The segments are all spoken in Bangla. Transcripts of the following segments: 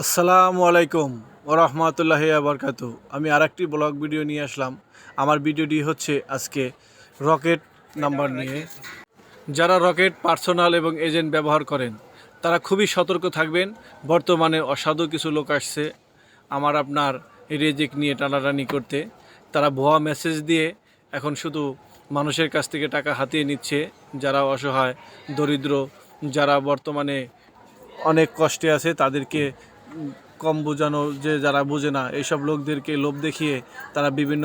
আসসালামু আলাইকুম ওরহমতুল্লাহি আবরকাতু। আমি আরেকটি ব্লগ ভিডিও নিয়ে আসলাম। আমার ভিডিওটি হচ্ছে আজকে রকেট নাম্বার নিয়ে। যারা রকেট পার্সোনাল এবং এজেন্ট ব্যবহার করেন তারা খুবই সতর্ক থাকবেন। বর্তমানে অসাধু কিছু লোক আসছে আপনার রেজেক নিয়ে টানাটানি করতে। তারা ভুয়া মেসেজ দিয়ে এখন শুধু মানুষের কাছ থেকে টাকা হাতিয়ে নিচ্ছে। যারা অসহায়, দরিদ্র, যারা বর্তমানে অনেক কষ্টে আছে তাদেরকে কম বোঝানো, যে যারা বোঝে না এইসব লোকদেরকে লোভ দেখিয়ে তারা বিভিন্ন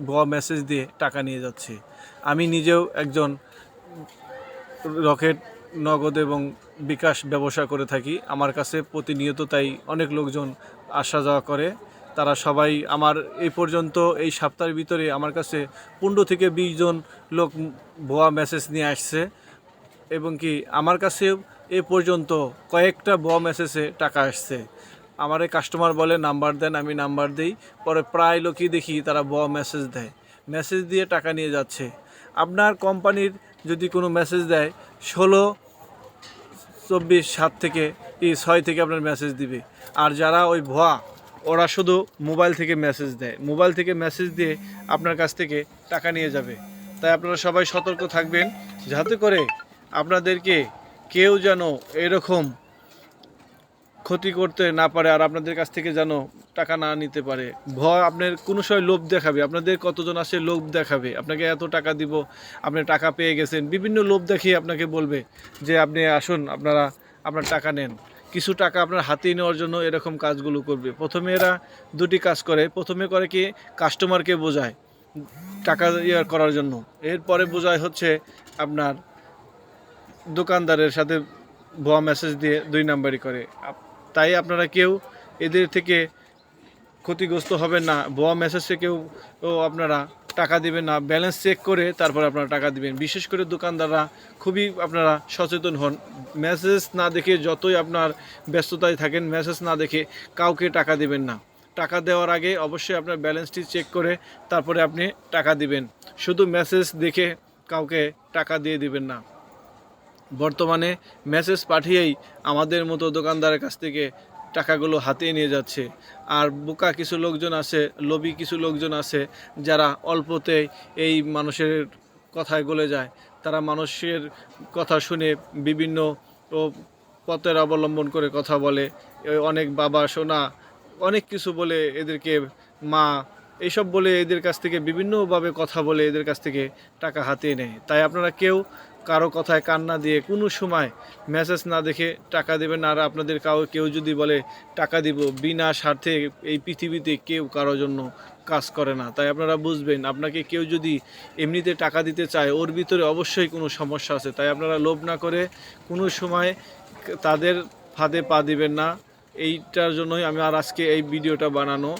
ভুয়া মেসেজ দিয়ে টাকা নিয়ে যাচ্ছে। আমি নিজেও একজন রকেট, নগদ এবং বিকাশ ব্যবসা করে থাকি। আমার কাছে প্রতিনিয়ত তাই অনেক লোকজন আসা যাওয়া করে। তারা সবাই এই পর্যন্ত এই সপ্তাহের ভিতরে আমার কাছে 15 থেকে 20 জন লোক ভুয়া মেসেজ নিয়ে আসছে এবং কি আমার কাছেও এ পর্যন্ত কয়েকটা ভুয়া মেসেজে টাকা আসছে। আমার এই কাস্টমার বলে নাম্বার দেন, আমি নাম্বার দিই, পরে প্রায় লোকই দেখি তারা ভুয়া মেসেজ দেয়, মেসেজ দিয়ে টাকা নিয়ে যাচ্ছে। আপনার কোম্পানির যদি কোনো মেসেজ দেয় 16, 24, 7 থেকে 6 থেকে আপনার মেসেজ দিবে। আর যারা ওই ভুয়া, ওরা শুধু মোবাইল থেকে মেসেজ দেয়, মোবাইল থেকে মেসেজ দিয়ে আপনার কাছ থেকে টাকা নিয়ে যাবে। তাই আপনারা সবাই সতর্ক থাকবেন যাতে করে আপনাদেরকে কেউ যেন এরকম ক্ষতি করতে না পারে আর আপনাদের কাছ থেকে যেন টাকা না নিতে পারে। ভয় আপনার কোনো সময় লোভ দেখাবে, আপনাদের কতজন আসে লোভ দেখাবে, আপনাকে এত টাকা দিব, আপনি টাকা পেয়ে গেছেন, বিভিন্ন লোভ দেখিয়ে আপনাকে বলবে যে আপনি আসুন, আপনার টাকা নেন। কিছু টাকা আপনার হাতিয়ে নেওয়ার জন্য এরকম কাজগুলো করবে। প্রথমে এরা দুটি কাজ করে। প্রথমে করে কি, কাস্টমারকে বোঝায় টাকা করার জন্য, এরপরে বোঝায় হচ্ছে আপনার দোকানদারের সাথে ভুয়া মেসেজ দিয়ে 2 নাম্বারই করে। তাই আপনারা কেউ এদের থেকে ক্ষতিগ্রস্ত হবেন না। ভুয়া মেসেজে কেউ আপনারা টাকা দিবেন না, ব্যালেন্স চেক করে তারপর আপনারা টাকা দিবেন। বিশেষ করে দোকানদাররা খুবই আপনারা সচেতন হন। মেসেজ না দেখে, যতই আপনার ব্যস্ততায় থাকেন, মেসেজ না দেখে কাউকে টাকা দিবেন না। টাকা দেওয়ার আগে অবশ্যই আপনার ব্যালেন্সটি চেক করে তারপরে আপনি টাকা দিবেন। শুধু মেসেজ দেখে কাউকে টাকা দিয়ে দিবেন না। বর্তমানে মেসেজ পাঠিয়েই আমাদের মতো দোকানদারের কাছ থেকে টাকাগুলো হাতিয়ে নিয়ে যাচ্ছে। আর বোকা কিছু লোকজন আছে, লোভী কিছু লোকজন আছে, যারা অল্পতে এই মানুষের কথায় গলে যায়। তারা মানুষের কথা শুনে বিভিন্ন পথের অবলম্বন করে কথা বলে। অনেক বাবা, সোনা, অনেক কিছু বলে এদেরকে, মা, এইসব বলে এদের কাছ থেকে বিভিন্নভাবে কথা বলে এদের কাছ থেকে টাকা হাতিয়ে নেয়। তাই আপনারা কেউ কারো কথায় কান না দিয়ে কোনো সময় মেসেজ না দেখে টাকা দেবেন। আর আপনাদের কেউ যদি বলে টাকা দিব, বিনা স্বার্থে এই পৃথিবীতে কেউ কারোর জন্য কাজ করে না। তাই আপনারা বুঝবেন, আপনাকে কেউ যদি এমনিতে টাকা দিতে চায়, ওর ভিতরে অবশ্যই কোনো সমস্যা আছে। তাই আপনারা লোভ না করে কোনো সময় তাদের ফাঁদে পা দিবেন না। এইটার জন্যই আর আজকে এই ভিডিওটা বানানো।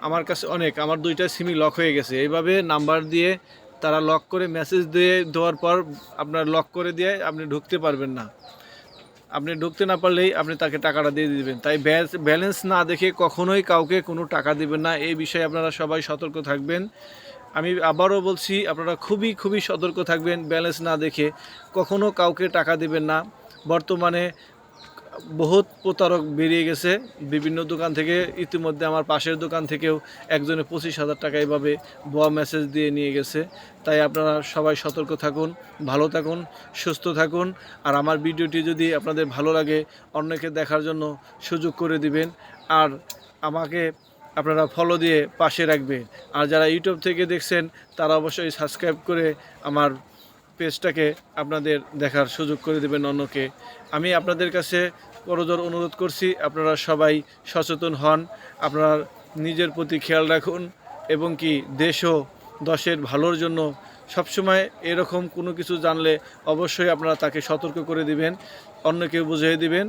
আমার কাছে আমার 2টা সিমই লক হয়ে গেছে। এইভাবে নাম্বার দিয়ে তারা লক করে মেসেজ দিয়ে দেওয়ার পর আপনার লক করে দিয়ে আপনি ঢুকতে পারবেন না। আপনি ঢুকতে না পারলেই আপনি তাকে টাকাটা দিয়ে দিবেন। তাই ব্যালেন্স না দেখে কখনোই কাউকে কোনো টাকা দিবেন না। এই বিষয়ে আপনারা সবাই সতর্ক থাকবেন। আমি আবারও বলছি, আপনারা খুবই সতর্ক থাকবেন। ব্যালেন্স না দেখে কখনো কাউকে টাকা দিবেন না। বর্তমানে বহুত প্রতারক বেরিয়ে গেছে বিভিন্ন দোকান থেকে। ইতিমধ্যে আমার পাশের দোকান থেকেও একজনে 25,000 টাকা এভাবে ভুয়া মেসেজ দিয়ে নিয়ে গেছে। তাই আপনারা সবাই সতর্ক থাকুন, ভালো থাকুন, সুস্থ থাকুন। আর আমার ভিডিওটি যদি আপনাদের ভালো লাগে, অন্যকে দেখার জন্য সুযোগ করে দিবেন। আর আমাকে আপনারা ফলো দিয়ে পাশে রাখবেন। আর যারা ইউটিউব থেকে দেখছেন তারা অবশ্যই সাবস্ক্রাইব করে আমার পেজটাকে আপনাদের দেখার সুযোগ করে দেবেন অন্যকে। আমি আপনাদের কাছে করজোড়ে অনুরোধ করছি, আপনারা সবাই সচেতন হন, আপনারা নিজের প্রতি খেয়াল রাখুন এবং কি দেশ ও দশের ভালোর জন্য সবসময় এরকম কোনো কিছু জানলে অবশ্যই আপনারা তাকে সতর্ক করে দিবেন, অন্যকে বুঝিয়ে দিবেন।